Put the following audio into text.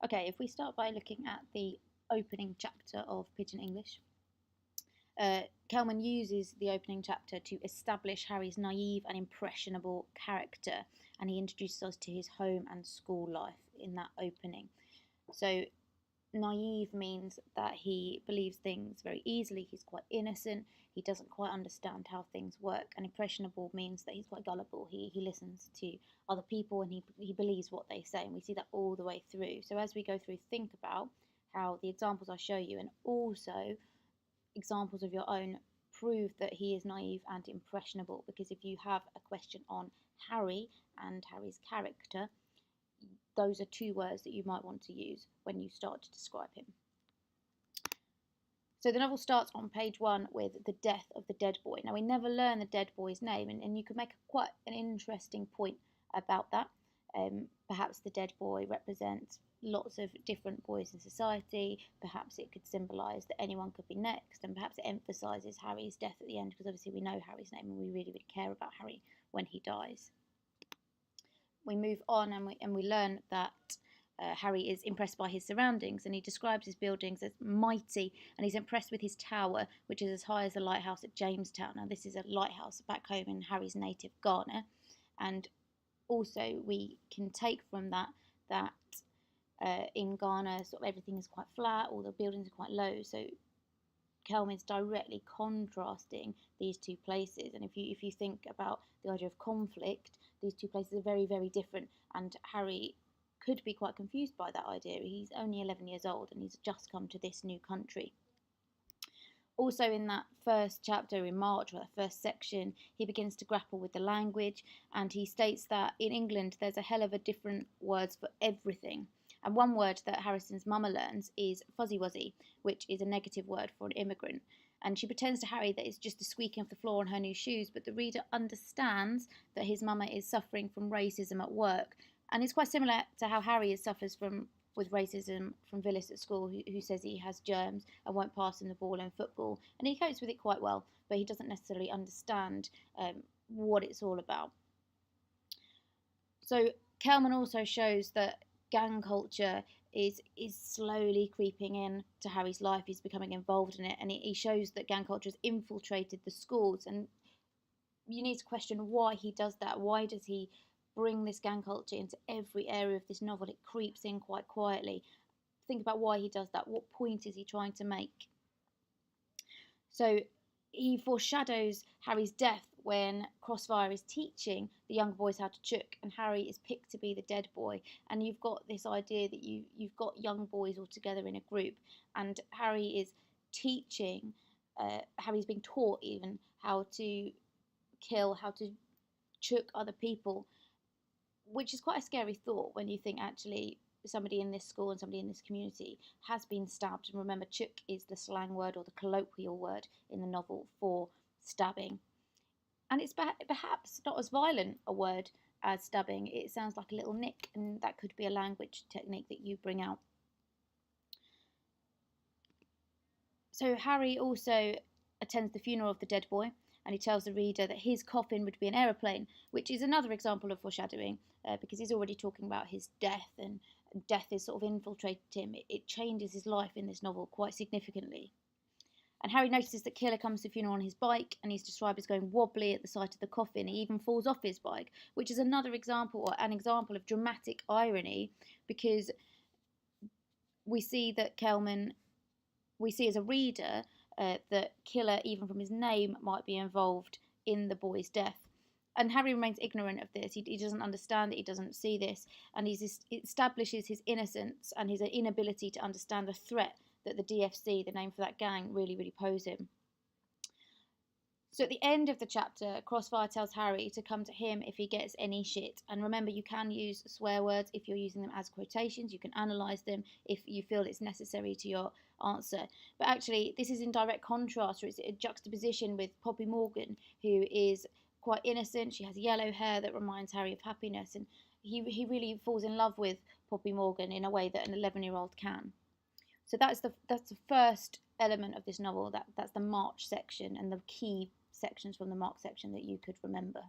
Okay, if we start by looking at the opening chapter of Pidgin English, Kelman uses the opening chapter to establish Harry's naive and impressionable character, and he introduces us to his home and school life in that opening. So, naive means that he believes things very easily, he's quite innocent, he doesn't quite understand how things work, and impressionable means that he's quite gullible, he listens to other people and he believes what they say, and we see that all the way through. So as we go through, think about how the examples I show you and also examples of your own prove that he is naive and impressionable, because if you have a question on Harry and Harry's character, those are two words that you might want to use when you start to describe him. So the novel starts on page 1 with the death of the dead boy. Now we never learn the dead boy's name, and you could make quite an interesting point about that. Perhaps the dead boy represents lots of different boys in society. Perhaps it could symbolise that anyone could be next, and perhaps it emphasises Harry's death at the end, because obviously we know Harry's name and we really, really care about Harry when he dies. We move on and we learn that Harry is impressed by his surroundings, and he describes his buildings as mighty, and he's impressed with his tower, which is as high as the lighthouse at Jamestown. Now this is a lighthouse back home in Harry's native Ghana, and also we can take from that in Ghana sort of everything is quite flat, all the buildings are quite low, so Kelman's directly contrasting these two places. And if you think about the idea of conflict, these two places are very, very different, and Harry could be quite confused by that idea. He's only 11 years old and he's just come to this new country. Also in that first chapter in March, or that first section, he begins to grapple with the language, and he states that in England there's a hell of a different words for everything. And one word that Harrison's mama learns is fuzzy wuzzy, which is a negative word for an immigrant. And she pretends to Harry that it's just the squeaking of the floor on her new shoes, but the reader understands that his mama is suffering from racism at work. And it's quite similar to how Harry suffers with racism from Villis at school, who says he has germs and won't pass him the ball in football. And he copes with it quite well, but he doesn't necessarily understand what it's all about. So Kelman also shows that gang culture is slowly creeping in to Harry's life. He's becoming involved in it, and he shows that gang culture has infiltrated the schools. And you need to question why he does that. Why does he bring this gang culture into every area of this novel? It creeps in quite quietly. Think about why he does that. What point is he trying to make? So he foreshadows Harry's death when Crossfire is teaching the younger boys how to chook, and Harry is picked to be the dead boy. And you've got this idea that you've got young boys all together in a group, and Harry is teaching, Harry's being taught even how to kill, how to chook other people, which is quite a scary thought when you think actually somebody in this school and somebody in this community has been stabbed. And remember, chook is the slang word or the colloquial word in the novel for stabbing. And it's perhaps not as violent a word as stabbing. It sounds like a little nick, and that could be a language technique that you bring out. So Harry also attends the funeral of the dead boy, and he tells the reader that his coffin would be an aeroplane, which is another example of foreshadowing, because he's already talking about his death, and death has sort of infiltrated him. It changes his life in this novel quite significantly. And Harry notices that Killer comes to the funeral on his bike, and he's described as going wobbly at the sight of the coffin. He even falls off his bike, which is another example, or an example of dramatic irony, because we see that we see as a reader that Killer, even from his name, might be involved in the boy's death. And Harry remains ignorant of this. He doesn't understand it, he doesn't see this, and he establishes his innocence and his inability to understand the threat that the DFC, the name for that gang, really, really pose him. So at the end of the chapter, Crossfire tells Harry to come to him if he gets any shit. And remember, you can use swear words if you're using them as quotations. You can analyse them if you feel it's necessary to your answer. But actually, this is in direct contrast, or it's a juxtaposition with Poppy Morgan, who is quite innocent. She has yellow hair that reminds Harry of happiness. And he really falls in love with Poppy Morgan in a way that an 11-year-old can. So that's the first element of this novel. That's the March section, and the key sections from the March section that you could remember.